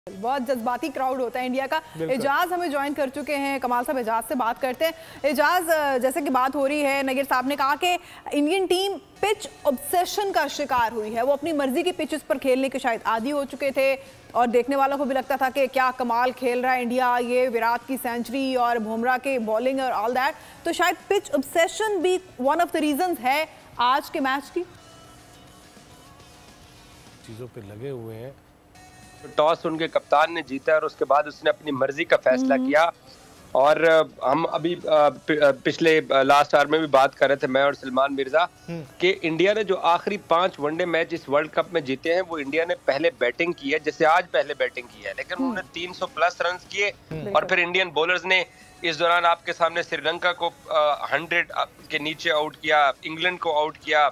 बहुत जज्बाती क्राउड होता है इंडिया का। एजाज हमें ज्वाइन कर चुके हैं। कमाल साहब, एजाज से बात करते हैं। एजाज, जैसे कि बात हो रही है, नगीर साहब ने कहा कि इंडियन टीम पिच ऑब्सेशन का शिकार हुई है। वो अपनी मर्जी की पिचेस पर खेलने के शायद आदी हो चुके थे और देखने वालों को भी लगता था कि क्या कमाल खेल रहा है इंडिया, ये विराट की सेंचुरी और बुमराह के बॉलिंग और ऑल दैट। तो शायद पिच ऑब्सेशन भी वन ऑफ द रीजंस है आज के मैच की। चीजों पे लगे हुए हैं। टॉस उनके कप्तान ने जीता और उसके बाद उसने अपनी मर्जी का फैसला किया। और हम अभी पिछले लास्ट आवर में भी बात कर रहे थे, मैं और सलमान मिर्जा, कि इंडिया ने जो आखिरी 5 वनडे मैच इस वर्ल्ड कप में जीते हैं वो इंडिया ने पहले बैटिंग की है, जैसे आज पहले बैटिंग की है, लेकिन उन्होंने 300 प्लस रन किए। और फिर इंडियन बॉलर्स ने इस दौरान आपके सामने श्रीलंका को 100 के नीचे आउट किया, इंग्लैंड को आउट किया।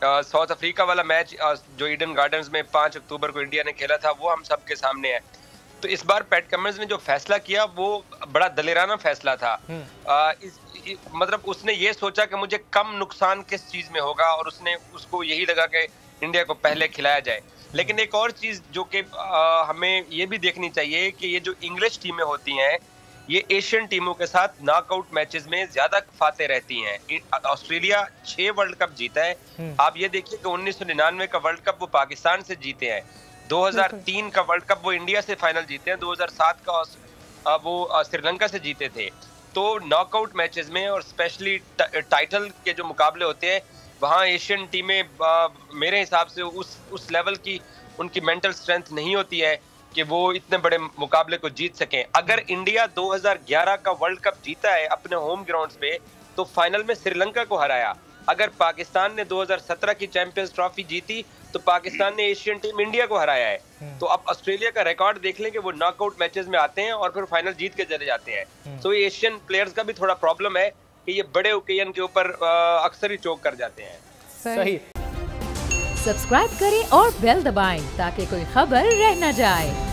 साउथ अफ्रीका वाला मैच जो ईडन गार्डन्स में 5 अक्टूबर को इंडिया ने खेला था वो हम सबके सामने है। तो इस बार पैट कमिंस ने जो फैसला किया वो बड़ा दलेराना फैसला था। मतलब उसने ये सोचा कि मुझे कम नुकसान किस चीज में होगा और उसको यही लगा कि इंडिया को पहले खिलाया जाए। लेकिन एक और चीज जो कि हमें ये भी देखनी चाहिए कि ये जो इंग्लिश टीमें होती हैं ये एशियन टीमों के साथ नॉकआउट मैचेस में ज्यादा फाते रहती हैं। ऑस्ट्रेलिया 6 वर्ल्ड कप जीता है। आप ये देखिए कि 1999 का वर्ल्ड कप वो पाकिस्तान से जीते हैं, 2003 का वर्ल्ड कप वो इंडिया से फाइनल जीते हैं, 2007 का वो श्रीलंका से जीते थे। तो नॉकआउट मैचेस में और स्पेशली टाइटल के जो मुकाबले होते हैं वहाँ एशियन टीमें मेरे हिसाब से उस लेवल की उनकी मेंटल स्ट्रेंथ नहीं होती है कि वो इतने बड़े मुकाबले को जीत सकें। अगर इंडिया 2011 का वर्ल्ड कप जीता है अपने होम ग्राउंड्स पे तो फाइनल में श्रीलंका को हराया। अगर पाकिस्तान ने 2017 की चैंपियंस ट्रॉफी जीती तो पाकिस्तान ने एशियन टीम इंडिया को हराया है। तो अब ऑस्ट्रेलिया का रिकॉर्ड देख लें कि वो नॉकआउट मैचेस में आते हैं और फिर फाइनल जीत के चले जाते हैं। तो एशियन प्लेयर्स का भी थोड़ा प्रॉब्लम है कि ये बड़े ओकेजन के ऊपर अक्सर ही चोक कर जाते हैं। सही। सब्सक्राइब करें और बेल दबाएं ताकि कोई खबर रह न जाए।